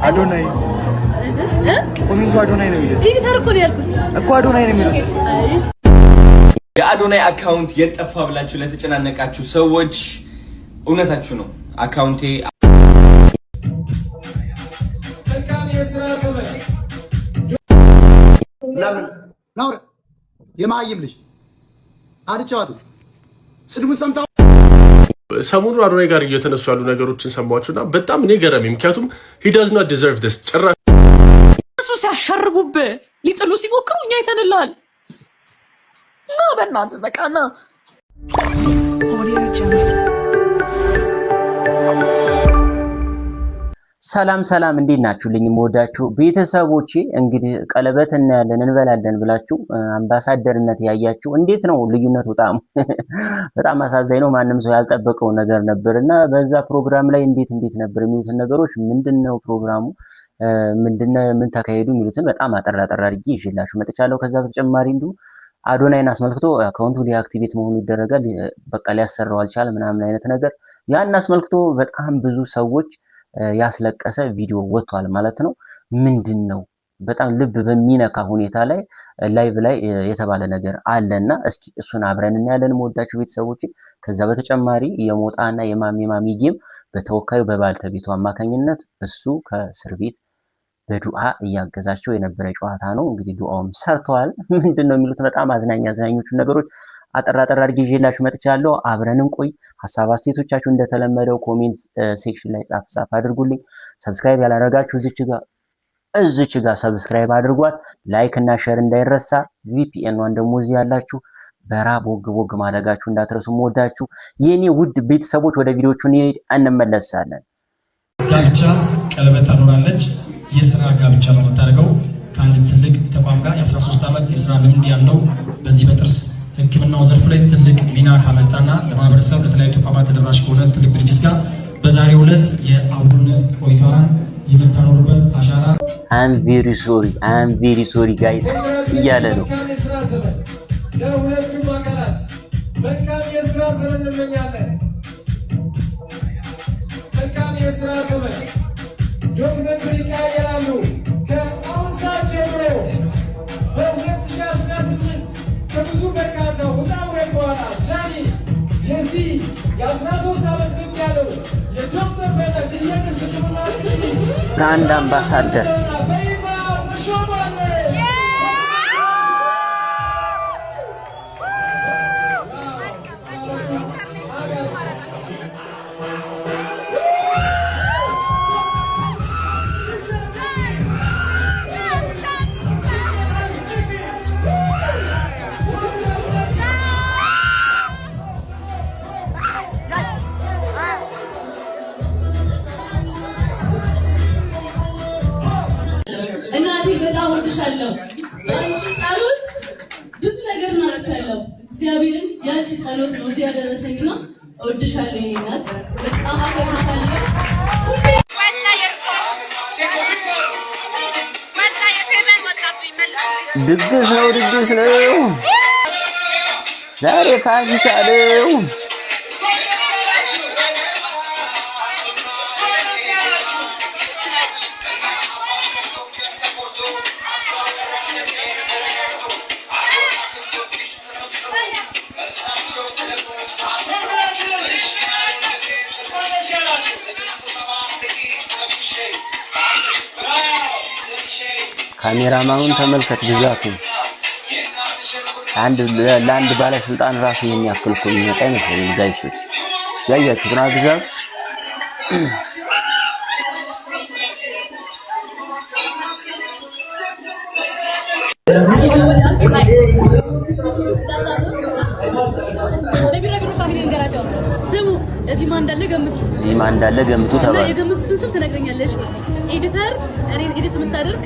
አዶናይ ኮሜንቱ አዶናይ ነው የሚለው ኤዲተር እኮ ነው ያልኩት እኮ አዶናይ ነው የሚለው። የአዶናይ አካውንት የጠፋ ብላችሁ ለተጨናነቃችሁ ሰዎች እውነታችሁ ነው። አካውንቴ ለምን ነው የማይም ልጅ አልጫወቱ ስድቡን ሰምታው ሰሞኑን አዶናይ ጋር እየተነሱ ያሉ ነገሮችን ሰማችሁና በጣም እኔ ገረመኝ። ምክንያቱም he does not deserve this ጭራሽ እሱ ሲያሸርጉብህ ሊጥሉ ሲሞክሩ እኛ አይተንልሃል። ና በእናትህ በቃ ና። ሰላም ሰላም፣ እንዴት ናችሁልኝ? የምወዳችሁ ቤተሰቦቼ እንግዲህ ቀለበት እናያለን እንበላለን ብላችሁ አምባሳደርነት ያያችሁ እንዴት ነው ልዩነቱ? በጣም አሳዛኝ ነው። ማንም ሰው ያልጠበቀው ነገር ነበርና በዛ ፕሮግራም ላይ እንዴት ነበር የሚሉትን ነገሮች ምንድነው ፕሮግራሙ ምን ተካሄዱ የሚሉትን በጣም አጠራ አድርጌ ይዤላችሁ መጥቻለሁ። ከዛ በተጨማሪ እንዲሁ አዶናይን አስመልክቶ አካውንቱ ዲአክቲቬት መሆኑ ይደረጋል፣ በቃ ሊያሰራው አልቻለም ምናምን አይነት ነገር ያን አስመልክቶ በጣም ብዙ ሰዎች ያስለቀሰ ቪዲዮ ወጥቷል ማለት ነው። ምንድነው በጣም ልብ በሚነካ ሁኔታ ላይ ላይቭ ላይ የተባለ ነገር አለና እስኪ እሱን አብረን እናያለን የምወዳችሁ ቤተሰቦች። ከዛ በተጨማሪ የሞጣና የማሚ ጌም በተወካዩ በባልተቤቱ አማካኝነት እሱ ከእስር ቤት በዱዓ እያገዛቸው የነበረ ጨዋታ ነው። እንግዲህ ዱዓውም ሰርተዋል። ምንድነው የሚሉት በጣም አዝናኞቹ ነገሮች አጠራ አድርጌ ይዤላችሁ መጥቻለሁ። አብረን እንቆይ። ሀሳብ አስተያየቶቻችሁ እንደተለመደው ኮሜንት ሴክሽን ላይ ጻፍ አድርጉልኝ። ሰብስክራይብ ያላደረጋችሁ እዚች ጋር ሰብስክራይብ አድርጓት። ላይክ እና ሼር እንዳይረሳ። ቪፒኤን ደግሞ እዚህ ያላችሁ በራ ቦግ ማድረጋችሁ እንዳትረሱ። የምወዳችሁ የኔ ውድ ቤተሰቦች ወደ ቪዲዮቹ እንመለሳለን። ጋብቻ ቀለበት ታኖራለች። የስራ ጋብቻ ነው የምታደርገው ከአንድ ትልቅ ተቋም ጋር የ13 ዓመት የስራ ልምድ ያለው በዚህ በጥርስ ሕክምናው ዘርፍ ላይ ትልቅ ሚና ካመጣና ለማህበረሰብ ለተለያዩ ተቋማት ተደራሽ ከሆነ ትልቅ ድርጅት ጋር በዛሬው ዕለት የአብሮነት ቆይታዋን የምታኖርበት አሻራ I'm very sorry guys እያለ ነው። ለሁለቱም አካላት መልካም የስራ ዘመን እንመኛለን። መልካም የስራ ዘመን። ዶክመንት ይቀያየራሉ። ከአሁን ሰዓት ጀምሮ በ2018 ከብዙ በርካታ ውጣ ውረድ በኋላ ጃኒ የዚህ የ13 ዓመት ልምድ ያለው የዶክተር በለጠ የየቅስ ሕክምና ብራንድ አምባሳደር በይፋ ተሾሟል። እናቴ በጣም ወድሻለሁ። አንቺ ጸሎት ብዙ ነገር እናረጋለሁ። እግዚአብሔርን ያንቺ ጸሎት ነው እዚህ ያደረሰኝና እወድሻለሁ። እናት በጣም አከብርሻለሁ። ድግስ ነው ዛሬ ፋሲካ ነው። ካሜራማኑን ተመልከት ብዛቱ ለአንድ ባለስልጣን ራሱ የሚያክል እኮ የሚመጣ አይመስለኝም። ጋይሶች ያያችሁት ነው ብዛቱ። እዚህ ማን እንዳለ ገምቱ ተባለ። የገምቱትን ስም ትነግረኛለሽ። ኤዲተር እኔን ኤዲት የምታደርግ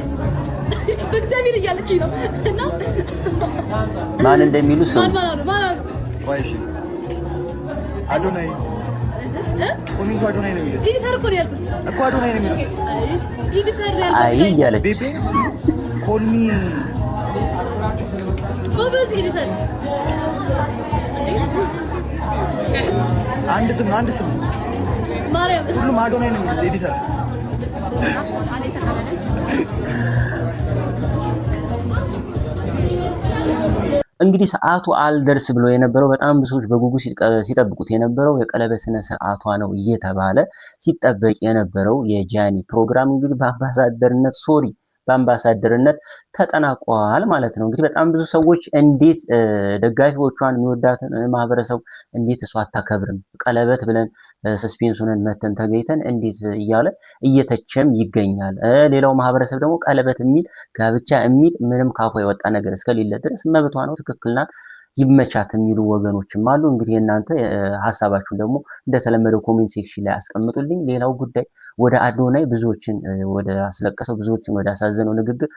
በእግዚአብሔር እያለችኝ ነው እና ማን እንደሚሉ ሰው ቆይሽ አዶናይ ኮሜንቱ አዶናይ ነው የሚለው ኤዲተር እኮ ነው ያልኩት እኮ አዶናይ ነው የሚለው ኤዲተር ያልኩት አይ እያለች ቤቢ ኮልሚ ጎበዝ ኤዲተር አንድ ስም ማርያም ሁሉም አዶናይ ነው የሚሉት ኤዲተር እንግዲህ ሰዓቱ አልደርስ ብሎ የነበረው በጣም ብዙዎች በጉጉት ሲጠብቁት የነበረው የቀለበት ስነ ስርዓቷ ነው እየተባለ ሲጠበቅ የነበረው የጃኒ ፕሮግራም እንግዲህ በአምባሳደርነት ተጠናቋል ማለት ነው። እንግዲህ በጣም ብዙ ሰዎች እንዴት ደጋፊዎቿን የሚወዳትን ማህበረሰብ እንዴት እሷ አታከብርም ቀለበት ብለን ሰስፔንሱንን መተን ተገኝተን እንዴት እያለ እየተቸም ይገኛል። ሌላው ማህበረሰብ ደግሞ ቀለበት የሚል ጋብቻ የሚል ምንም ካፏ የወጣ ነገር እስከሌለ ድረስ መብቷ ነው፣ ትክክል ናት፣ ይመቻት የሚሉ ወገኖችም አሉ። እንግዲህ እናንተ ሐሳባችሁን ደግሞ እንደተለመደው ኮሜንት ሴክሽን ላይ አስቀምጡልኝ። ሌላው ጉዳይ ወደ አዶናይ ብዙዎችን ወደ አስለቀሰው ብዙዎችን ወደ አሳዘነው ንግግር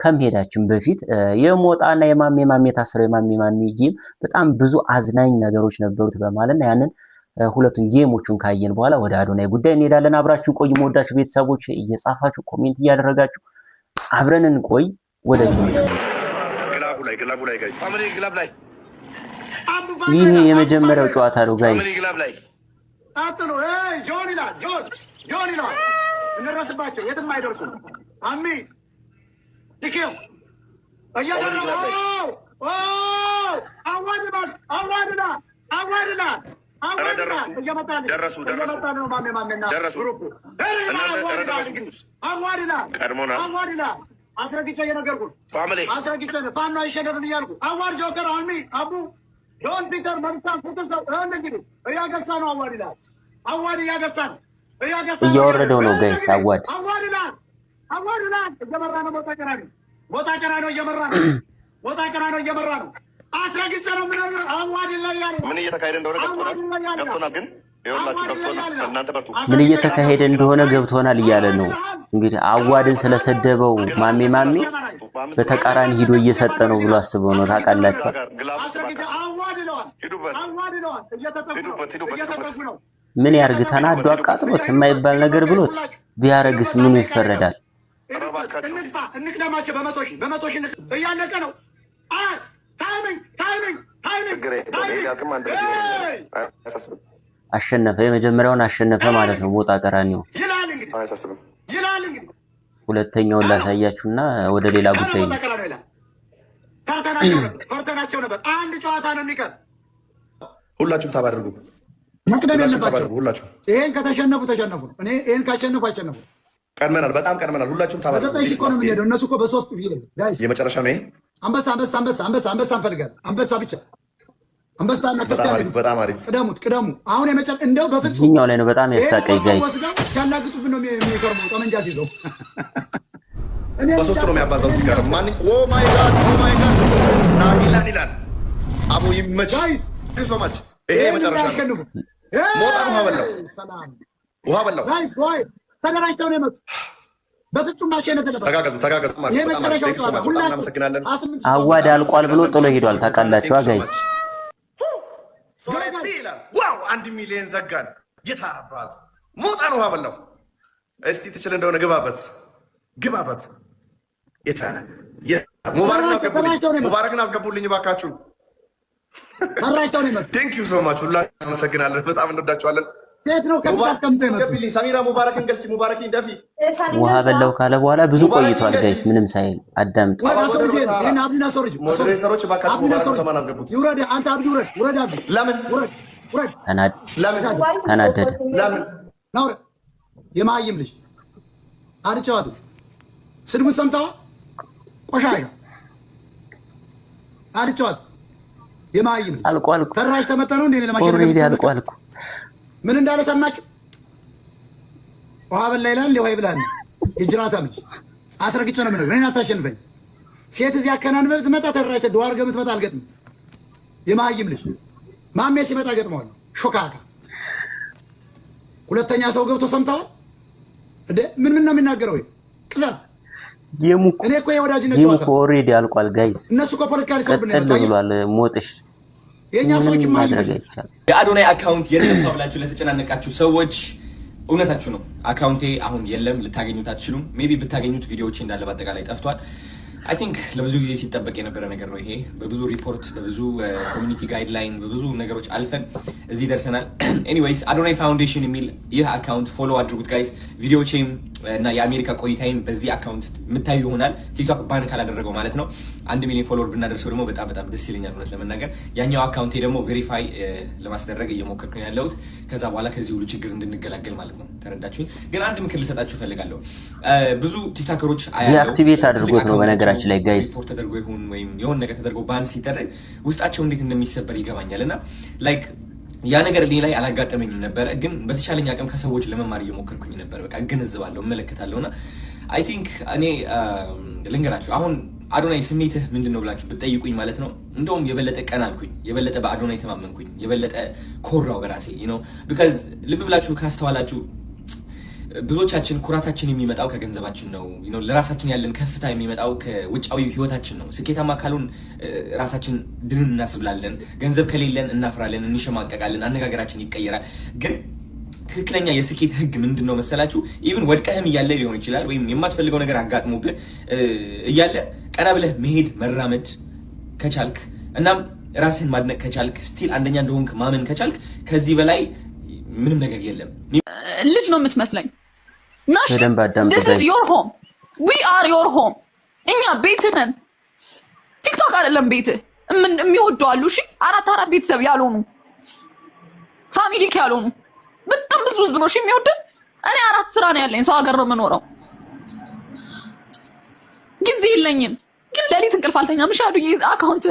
ከመሄዳችን በፊት የሞጣና የማሜ ታስረው የማሜ ጌም በጣም ብዙ አዝናኝ ነገሮች ነበሩት በማለት ያንን ሁለቱን ጌሞቹን ካየን በኋላ ወደ አዶናይ ጉዳይ እንሄዳለን። አብራችሁ ቆዩ። መወዳችሁ ቤተሰቦች እየጻፋችሁ ኮሜንት እያደረጋችሁ አብረን እንቆይ። ወደ ይሄ የመጀመሪያው ጨዋታ ነው ጋይስ። አጥሎ ጆን ይላል ጆን ይላል እንረስባቸው የትም አይደርሱ አሚ ዲኬው እያደረገው አስረግጬ እየነገርኩህ አስረግጬ ፋኖ አይሸነፍም እያልኩ አዋር ጆከር አልሚ አቡ ዶን ፒተር መልካም ፎቶስ ነው እንግዲህ እያገሳ ነው አዋር ይላል አዋር እያገሳ ነው እያወረደው ነው ጋይስ። አዋር ይላል እየመራ ነው ቦታ ቀራ ነው እየመራ ነው አስረግጬ ነው ምናምን አዋር ይላል ምን እየተካሄደ እንደሆነ ገብቶናል ግን ምን እየተካሄደ እንደሆነ ገብቶናል እያለ ነው እንግዲህ። አዋድን ስለሰደበው ማሜ በተቃራኒ ሂዶ እየሰጠ ነው ብሎ አስበው ነው ታውቃላችሁ። ምን ያርግ ተናዶ አቃጥሎት የማይባል ነገር ብሎት ቢያረግስ ምኑ ይፈረዳል? እንቅደማቸው በመቶ ሺህ እያለቀ ነው። አሸነፈ። የመጀመሪያውን አሸነፈ ማለት ነው ሞጣ ቀራኒዮ። ሁለተኛውን ላሳያችሁና ወደ ሌላ ጉዳይ ነው። ፈርተናቸው ነበር። አንድ ጨዋታ ነው የሚቀር። ሁላችሁም ታባድርጉ መቅደም የለባቸው። ሁላችሁም ይሄን ከተሸነፉ ተሸነፉ። እኔ ይሄን ካሸነፉ አሸነፉ። ቀድመናል፣ በጣም ቀድመናል። ሁላችሁም ታባድርጉ። በዘጠኝ ሺህ እኮ ነው የምንሄደው። እነሱ እኮ በሶስት ፊልም ጋይስ የመጨረሻ ነው ይሄ። አንበሳ እንፈልጋለን። አንበሳ ብቻ አንበሳ እና በጣም አሪፍ። ቅደሙ። አሁን የመጨረሻ እንደው በፍጹም እዚህኛው ላይ ነው በጣም ያሳቀኝ ጋይስ። ሲያላግጡብን ነው የሚገርመው። ጠመንጃ ሲይዘው በሶስት ነው የሚያባዛው እዚህ ጋር ማን ኦ ማይ ጋድ ናይላን ይላል። አቡ ይመች ጋይስ ሶ ማች። ይሄ የመጨረሻ ነው። ሞጣ ውሃ በላው ጋይስ። ወይ ተደራጅተው ነው የመጡት። በፍጹም ማሸነፍ የለበትም። ተጋገዙ ማለት ይሄ መጨረሻው ጨዋታ። ሁላችንም እናመሰግናለን። አዋድ አልቋል ብሎ ጥሎ ሄዷል ታውቃላችሁ ጋይስ። ዋው 1 ሚሊዮን ዘጋን። የታባት ሞጣ ነው ውሃ በላው። እስቲ ትችል እንደሆነ ግባበት። ሙባረክን አስገቡልኝ እባካችሁ። ቴንክ ዩ ሶ ማች። ሁላችሁም እናመሰግናለን። በጣም እንወዳችኋለን። ሰሚራ ሙባረክን ገልጪ። ሙባረክን ደፊ ውሃ በላው ካለ በኋላ ብዙ ቆይቷል ጋይስ። ምንም ሳይል አዳምጡ። ሞዴሬተሮች እባካችሁ ሙባረክን ሰማን አስገቡት። ይውረድ አንተ አብዲ ውረድ አብዲ። ለምን ተናደደ? ለምን ነው የማይም ልጅ አልጨዋትም። ስድቡን ሰምተዋል። ቆሻሻ አልጨዋትም። የማይም ልጅ አልቋል እኮ ተራጅ ተመጣ ነው እንዴ ለማሸነፍ አልቋል እኮ። ምን እንዳለ ሰማችሁ? ውሃ በላ ይላል። ውሃ ይብላል። የጅራታም ልጅ አስረግጬ ነው የምነግርህ። እኔን አታሸንፈኝ። ሴት እዚህ አከናንበህ ብትመጣ ተራጅ ደዋር ገምትመጣ አልገጥም። የማይም ልጅ ማሜ ሲመጣ ገጥመዋል። ሾካካ ሁለተኛ ሰው ገብቶ ሰምተዋል እንዴ? ምን ነው የሚናገረው? ቅዘን እኔ እኮ የወዳጅነት ጨዋታ ኦልሬዲ አልቋል ጋይስ። እነሱ እኮ ፖለቲካ ሊሰሩብን ነው ብሏል ሞጥሽ። የኛ ሰዎች ማድረግ አይቻልም። የአዶናይ አካውንት የለም ብላችሁ ለተጨናነቃችሁ ሰዎች እውነታችሁ ነው። አካውንቴ አሁን የለም፣ ልታገኙት አትችሉም። ሜቢ ብታገኙት ቪዲዮዎች እንዳለ በአጠቃላይ ጠፍቷል። አይ ቲንክ ለብዙ ጊዜ ሲጠበቅ የነበረ ነገር ነው ይሄ። በብዙ ሪፖርት፣ በብዙ ኮሚኒቲ ጋይድላይን፣ በብዙ ነገሮች አልፈን እዚህ ደርሰናል። ኤኒዌይስ አዶናይ ፋውንዴሽን የሚል ይህ አካውንት ፎሎ አድርጉት ጋይስ። ቪዲዮዎቼም እና የአሜሪካ ቆይታዬን በዚህ አካውንት የምታዩ ይሆናል። ቲክቶክ ባን ካላደረገው ማለት ነው። 1 ሚሊዮን ፎሎወር ብናደርሰው ደግሞ በጣም ደስ ይለኛል እውነት ለመናገር። ያኛው አካውንቴ ደግሞ ቬሪፋይ ለማስደረግ እየሞከርኩኝ ያለሁት ከዛ በኋላ ከዚህ ሁሉ ችግር እንድንገላገል ማለት ነው። ተረዳችሁኝ? ግን አንድ ምክር ልሰጣችሁ ፈልጋለሁ። ብዙ ቲክቶከሮች ዲአክቲቬት አድርጎት ነው በነገራችን ላይ ጋይስ ሪፖርት ተደርጎ ይሁን ወይም የሆነ ነገር ተደርጎ ባን ሲደረግ ውስጣቸው እንዴት እንደሚሰበር ይገባኛል። እና ላይክ ያ ነገር እኔ ላይ አላጋጠመኝም ነበር፣ ግን በተቻለኝ አቅም ከሰዎች ለመማር እየሞከርኩኝ ነበር። በቃ እገነዘባለሁ፣ እመለከታለሁ። እና አይ ቲንክ እኔ ልንገራችሁ አሁን አዶናይ ስሜትህ ምንድን ነው ብላችሁ ብትጠይቁኝ ማለት ነው እንደውም የበለጠ ቀን አልኩኝ፣ የበለጠ በአዶናይ ተማመንኩኝ፣ የበለጠ ኮራው በራሴ ነው። ቢካዝ ልብ ብላችሁ ካስተዋላችሁ ብዙዎቻችን ኩራታችን የሚመጣው ከገንዘባችን ነው። ለራሳችን ያለን ከፍታ የሚመጣው ከውጫዊ ህይወታችን ነው። ስኬታማ ካሉን ራሳችን ድን እናስብላለን። ገንዘብ ከሌለን እናፍራለን፣ እንሸማቀቃለን፣ አነጋገራችን ይቀየራል። ግን ትክክለኛ የስኬት ህግ ምንድን ነው መሰላችሁ? ኢቭን ወድቀህም እያለ ሊሆን ይችላል፣ ወይም የማትፈልገው ነገር አጋጥሞብህ እያለ ቀና ብለህ መሄድ መራመድ ከቻልክ፣ እናም ራስህን ማድነቅ ከቻልክ፣ ስቲል አንደኛ እንደሆንክ ማመን ከቻልክ ከዚህ በላይ ምንም ነገር የለም። ልጅ ነው የምትመስለኝ። ናሽ this is your home, we are your home። እኛ ቤትህ ነን። ቲክቶክ አይደለም ቤትህ። የሚወዱ አሉ። እሺ አራት ቤተሰብ ያልሆኑ ፋሚሊ ያልሆኑ በጣም ብዙ ህዝብ ነው እሺ የሚወደን። እኔ 4 ስራ ነው ያለኝ፣ ሰው ሀገር ነው የምኖረው፣ ጊዜ የለኝም። ግን ለሊት እንቅልፍ አልተኛም። እሺ አዱዬ አካውንት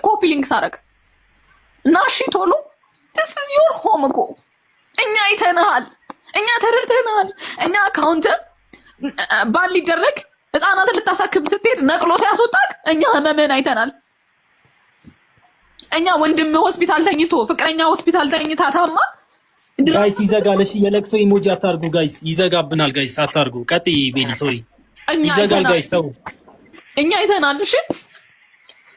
ኮፒ ሊንክ ሳረግ ናሽ ቶሎ this is your home እኮ እኛ አይተናል፣ እኛ ተረድተናል። እኛ አካውንት ባል ሊደረግ ህፃናትን ልታሳክም ስትሄድ ነቅሎ ሲያስወጣክ እኛ ህመምን አይተናል። እኛ ወንድም ሆስፒታል ተኝቶ ፍቅረኛ ሆስፒታል ተኝታ ታማ ጋይስ ይዘጋል። እሺ የለቅሶ ኢሞጂ አታርጉ ጋይስ፣ ይዘጋብናል ጋይስ፣ አታርጉ። ቀጥይ ቤሊ ሶሪ፣ ይዘጋል ጋይስ ተው። እኛ አይተናል። እሺ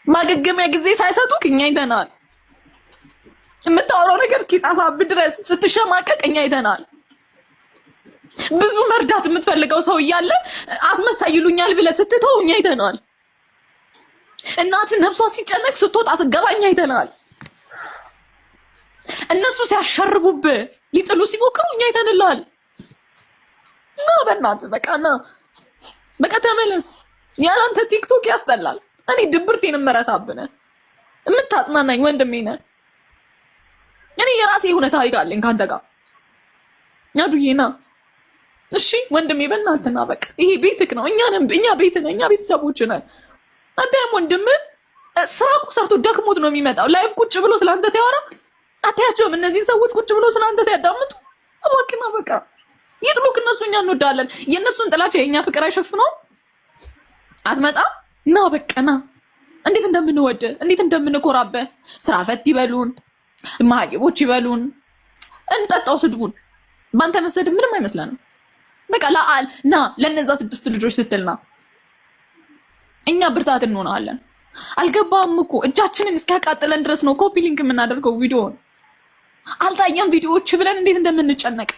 ማገገሚያ ጊዜ ሳይሰጡክ እኛ አይተናል። የምታወራው ነገር እስኪጠፋብህ ድረስ ስትሸማቀቅ እኛ አይተናል። ብዙ መርዳት የምትፈልገው ሰው እያለ አስመሳይ ይሉኛል ብለህ ስትተው እኛ አይተናል። እናት ነፍሷ ሲጨነቅ ስትወጣ ስትገባ እኛ አይተናል። እነሱ ሲያሸርቡብህ ሊጥሉ ሲሞክሩ እኛ አይተንልሃል። እና በእናትህ በቃ ተመለስ። ያላንተ ቲክቶክ ያስጠላል። እኔ ድብርቴን እመረሳብህ ነህ። የምታጽናናኝ ወንድሜ ነህ። እኔ የራሴ የሆነ ታሪክ አለኝ ካንተ ጋር አዱዬና። እሺ ወንድሜ በእናትህ ና በቃ ይሄ ቤትክ ነው። እኛ ቤትህ ነን፣ እኛ ቤተሰቦች ነን። አንተም ወንድምህ ስራ እኮ ሰርቶ ደክሞት ነው የሚመጣው። ላይፍ ቁጭ ብሎ ስለአንተ ሲያወራ አታያቸውም? እነዚህ ሰዎች ቁጭ ብሎ ስለአንተ ሲያዳምጡ እባክህ ና በቃ ይጥሉክ። እነሱ እኛ እንወዳለን። የእነሱን ጥላቻ የእኛ ፍቅር አይሸፍነውም። አትመጣም? ና በቃ ና። እንዴት እንደምንወድ እንዴት እንደምንኮራበህ ስራ ፈት ይበሉን ማህቂቦች ይበሉን እንጠጣው ስድቡን ባንተ መሰደብ ምንም አይመስለንም። በቃ ና ለነዛ 6 ልጆች ስትልና እኛ ብርታት እንሆናለን። አልገባም እኮ እጃችንን እስኪያቃጥለን ድረስ ነው ኮፒ ሊንክ የምናደርገው ቪዲዮውን። አልታየም ቪዲዮዎች ብለን እንዴት እንደምንጨነቅ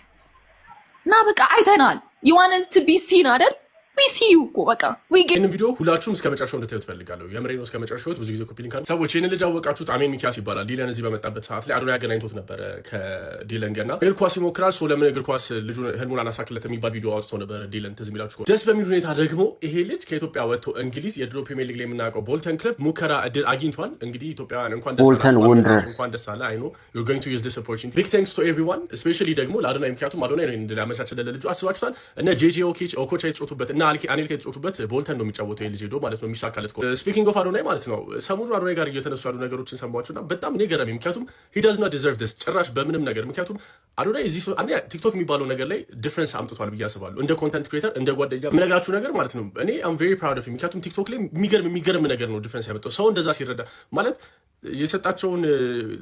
ና በቃ አይተናል። you want to be seen አይደል? ቢሲዩ እኮ በቃ ይህን ቪዲዮ ሁላችሁም እስከ መጨረሻው እንድታዩት ፈልጋለሁ። የምሬ ነው። እስከ መጨረሻው ብዙ ጊዜ ኮፒ ሊንክ አለ። ሰዎች ይህንን ልጅ አወቃችሁት? አሜን ሚኪያስ ይባላል። ዲለን እዚህ በመጣበት ሰዓት ላይ አዶናይ አገናኝቶት ነበረ ከዲለን ገና እግር ኳስ ይሞክራል። ለምን እግር ኳስ ልጁ ህልሙን አላሳክለት የሚባል ቪዲዮ አውጥቶ ነበረ ዲለን፣ ትዝ የሚላችሁ። ደስ በሚል ሁኔታ ደግሞ ይሄ ልጅ ከኢትዮጵያ ወጥቶ እንግሊዝ የድሮ ፕሪሚየር ሊግ ላይ የምናውቀው ቦልተን ክለብ ሙከራ እድል አግኝቷል። እንግዲህ ኢትዮጵያውያን እንኳን ደስ አለ። አይ ኖ ዩ አር ጎይንግ ቱ ዩዝ ዲስ ኦፖርቹኒቲ። ቢግ ታንክስ ቱ ኤቭሪዋን ስፔሻሊ ደግሞ ለአዶናይ፣ ምክንያቱም አዶናይ ነው እንደ አመቻቸለ ለልጁ። አስባችሁታል? እነ ጄጄ ኦኮቻ የተጫወቱበት እና አኔልካ የተጫወቱበት ቦልተን ነው የሚጫወተው የልጅ ሄዶ ማለት ነው የሚሳካለት። ስፒኪንግ ኦፍ አዶናይ ማለት ነው ሰሞኑን አዶናይ ጋር እየተነሱ ያሉ ነገሮችን ሰማችሁና በጣም እኔ ገረመኝ። ምክንያቱም he does not deserve this ጭራሽ በምንም ነገር። ምክንያቱም አዶናይ እዚህ ቲክቶክ የሚባለው ነገር ላይ ዲፍረንስ አምጥቷል ብዬ አስባለሁ። እንደ ኮንተንት ክሬተር እንደ ጓደኛ የምነግራችሁ ነገር ማለት ነው። እኔ አም ቬሪ ፕራውድ ኦፍ ምክንያቱም ቲክቶክ ላይ የሚገርም ነገር ነው ዲፍረንስ ያመጣው። ሰው እንደዛ ሲረዳ ማለት የሰጣቸውን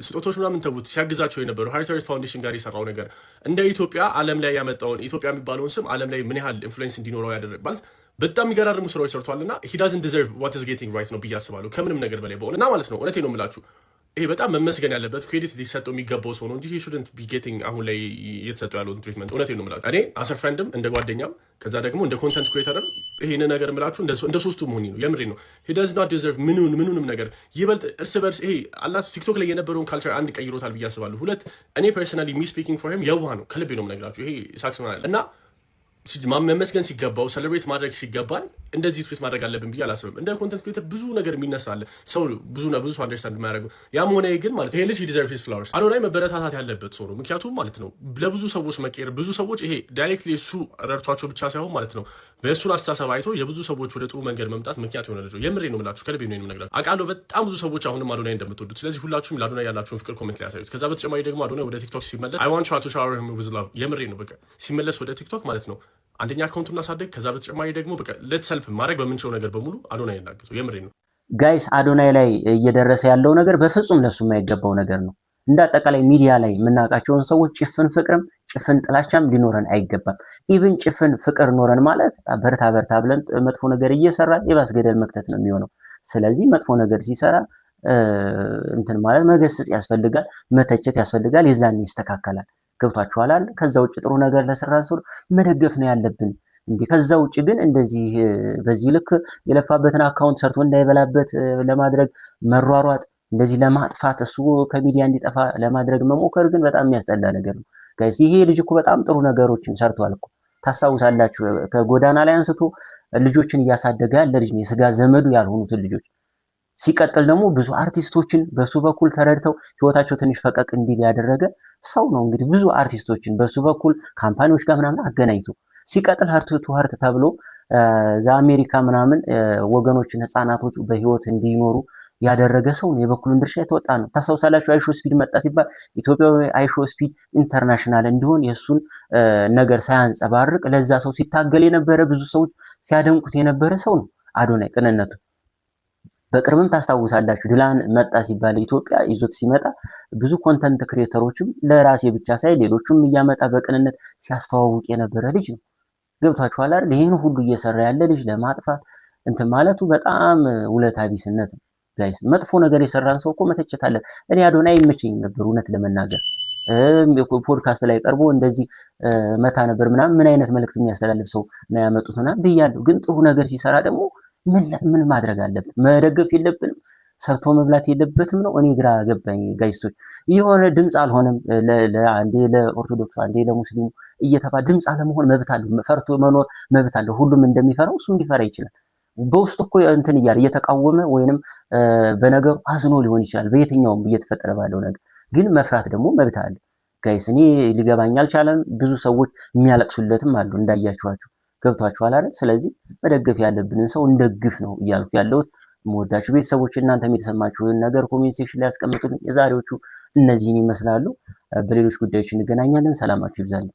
ስጦቶች ምናምን ተውት፣ ሲያግዛቸው የነበረው ሃርት ፋውንዴሽን ጋር የሰራው ነገር እንደ ኢትዮጵያ ዓለም ላይ ያመጣውን ኢትዮጵያ የሚባለውን ስም ዓለም ላይ ምን ያህል ኢንፍሉዌንስ እንዲኖረው ያደረግ ማለት በጣም የሚገራርሙ ስራዎች ሰርቷልና he doesn't deserve what is getting right ነው ብዬ አስባለሁ። ከምንም ነገር በላይ በሆነ እና ማለት ነው እውነቴን ነው የምላችሁ ይሄ በጣም መመስገን ያለበት ክሬዲት ሊሰጠው የሚገባው ሰው ነው እንጂ he shouldn't be getting አሁን ላይ እየተሰጠው ያለውን ትሪትመንት። እውነቴን ነው የምላችሁ እኔ አሰ ፍሬንድም እንደ ጓደኛም ከዛ ደግሞ እንደ ኮንተንት ክሬተርም ይሄን ነገር የምላችሁ እንደ ሶስቱ መሆኔ ነው። የምሬ ነው። he does not deserve ምኑንም ነገር ይበልጥ እርስ በርስ ይሄ አላህ ቲክቶክ ላይ የነበረውን ካልቸር አንድ ቀይሮታል ብዬ አስባለሁ። ሁለት እኔ ፐርሰናሊ ሚ ስፒኪንግ ፎር ሂም የዋህ ነው፣ ከልቤ ነው የምነግራችሁ። ይሄ ሳክስ ነው እና መመስገን ሲገባው ሴሌብሬት ማድረግ ሲገባል እንደዚህ ትሪት ማድረግ አለብን ብዬ አላስብም። እንደ ኮንተንት ክሬተር ብዙ ነገር የሚነሳለ ሰው ብዙ ሰው አንደርስታንድ የማያደርገው ያም ሆነ ግን ማለት ይሄ ልጅ he deserves his flowers አዶናይ መበረታታት ያለበት ሰው ነው። ምክንያቱም ማለት ነው ለብዙ ሰዎች መቀየር ብዙ ሰዎች ይሄ ዳይሬክትሊ እሱ ረድቷቸው ብቻ ሳይሆን ማለት ነው በእሱን አስተሳሰብ አይቶ የብዙ ሰዎች ወደ ጥሩ መንገድ መምጣት ምክንያት የሆነ ልጅ የምሬ ነው የምላችሁ ከልቤ ነው የምነግራችሁ። አውቃለሁ በጣም ብዙ ሰዎች አሁንም አዶናይ እንደምትወዱት። ስለዚህ ሁላችሁም ለአዶናይ ያላችሁን ፍቅር ኮሜንት ላይ ያሳዩት። ከዛ በተጨማሪ ደግሞ አዶናይ ወደ ቲክቶክ ሲመለስ I want you to shower him with love የምሬ ነው በቃ ሲመለስ ወደ ቲክቶክ ማለት ነው አንደኛ አካውንቱን እናሳደግ። ከዛ በተጨማሪ ደግሞ በቃ ሌትስ ሄልፕ ማድረግ በምንችለው ነገር በሙሉ አዶናይ እናግዘው። የምሬ ነው ጋይስ። አዶናይ ላይ እየደረሰ ያለው ነገር በፍጹም ለሱ የማይገባው ነገር ነው። እንደ አጠቃላይ ሚዲያ ላይ የምናውቃቸውን ሰዎች ጭፍን ፍቅርም ጭፍን ጥላቻም ሊኖረን አይገባም። ኢቭን ጭፍን ፍቅር ኖረን ማለት በርታ ብለን መጥፎ ነገር እየሰራ የባስ ገደል መክተት ነው የሚሆነው። ስለዚህ መጥፎ ነገር ሲሰራ እንትን ማለት መገሰጽ ያስፈልጋል፣ መተቸት ያስፈልጋል። የዛን ይስተካከላል። ገብቷችኋል አይደል? ከዛ ውጭ ጥሩ ነገር ለሰራን ሰው መደገፍ ነው ያለብን እንዴ። ከዛ ውጭ ግን እንደዚህ በዚህ ልክ የለፋበትን አካውንት ሰርቶ እንዳይበላበት ለማድረግ መሯሯጥ፣ እንደዚህ ለማጥፋት እሱ ከሚዲያ እንዲጠፋ ለማድረግ መሞከር ግን በጣም የሚያስጠላ ነገር ነው ጋይስ። ይሄ ልጅ እኮ በጣም ጥሩ ነገሮችን ሰርቷል እኮ ታስታውሳላችሁ። ከጎዳና ላይ አንስቶ ልጆችን እያሳደገ ያለ ልጅ ነው፣ የስጋ ዘመዱ ያልሆኑትን ልጆች። ሲቀጥል ደግሞ ብዙ አርቲስቶችን በሱ በኩል ተረድተው ህይወታቸው ትንሽ ፈቀቅ እንዲል ያደረገ ሰው ነው። እንግዲህ ብዙ አርቲስቶችን በሱ በኩል ካምፓኒዎች ጋር ምናምን አገናኝቶ ሲቀጥል ሀርት ቱ ሀርት ተብሎ አሜሪካ ምናምን ወገኖችን ህፃናቶች በህይወት እንዲኖሩ ያደረገ ሰው ነው። የበኩሉን ድርሻ የተወጣ ነው። ታስታውሳላችሁ አይሾ ስፒድ መጣ ሲባል ኢትዮጵያዊ አይሾ ስፒድ ኢንተርናሽናል እንዲሆን የሱን ነገር ሳያንጸባርቅ ለዛ ሰው ሲታገል የነበረ ብዙ ሰዎች ሲያደንቁት የነበረ ሰው ነው አዶናይ ቅንነቱ። በቅርብም ታስታውሳላችሁ ድላን መጣ ሲባል ኢትዮጵያ ይዞት ሲመጣ ብዙ ኮንተንት ክሬተሮችም ለራሴ ብቻ ሳይ ሌሎችም እያመጣ በቅንነት ሲያስተዋውቅ የነበረ ልጅ ነው። ገብታችኋል አይደል? ይሄን ሁሉ እየሰራ ያለ ልጅ ለማጥፋት እንትን ማለቱ በጣም ውለታ ቢስነት ነው ጋይስ። መጥፎ ነገር የሰራን ሰው እኮ መተቸት አለ። እኔ አዶናይ ይመቸኝ ነበር እውነት ለመናገር ፖድካስት ላይ ቀርቦ እንደዚህ መታ ነበር ምናምን ምን አይነት መልእክት የሚያስተላልፍ ሰው ነው ያመጡትና ብያለሁ። ግን ጥሩ ነገር ሲሰራ ደግሞ ምን ማድረግ አለብን? መደገፍ የለብንም? ሰርቶ መብላት የለበትም ነው? እኔ ግራ ገባኝ ጋይሶች። የሆነ ድምፅ አልሆነም አንዴ ለኦርቶዶክሱ አንዴ ለሙስሊሙ እየተባለ ድምፅ አለመሆን መብት አለው። ፈርቶ መኖር መብት አለው። ሁሉም እንደሚፈራው እሱም ሊፈራ ይችላል። በውስጡ እኮ እንትን እያለ እየተቃወመ ወይንም በነገሩ አዝኖ ሊሆን ይችላል። በየትኛውም እየተፈጠረ ባለው ነገር ግን መፍራት ደግሞ መብት አለ ጋይስ። እኔ ሊገባኝ አልቻለም። ብዙ ሰዎች የሚያለቅሱለትም አሉ እንዳያችኋቸው። ገብቷችኋል አይደል? ስለዚህ መደገፍ ያለብንን ሰው እንደግፍ ነው እያልኩ ያለሁት። የምወዳችሁ ቤተሰቦች እናንተም የተሰማችሁን ነገር ኮሜንት ሴክሽን ላይ ያስቀምጡልኝ። የዛሬዎቹ እነዚህን ይመስላሉ። በሌሎች ጉዳዮች እንገናኛለን። ሰላማችሁ ይብዛልኝ።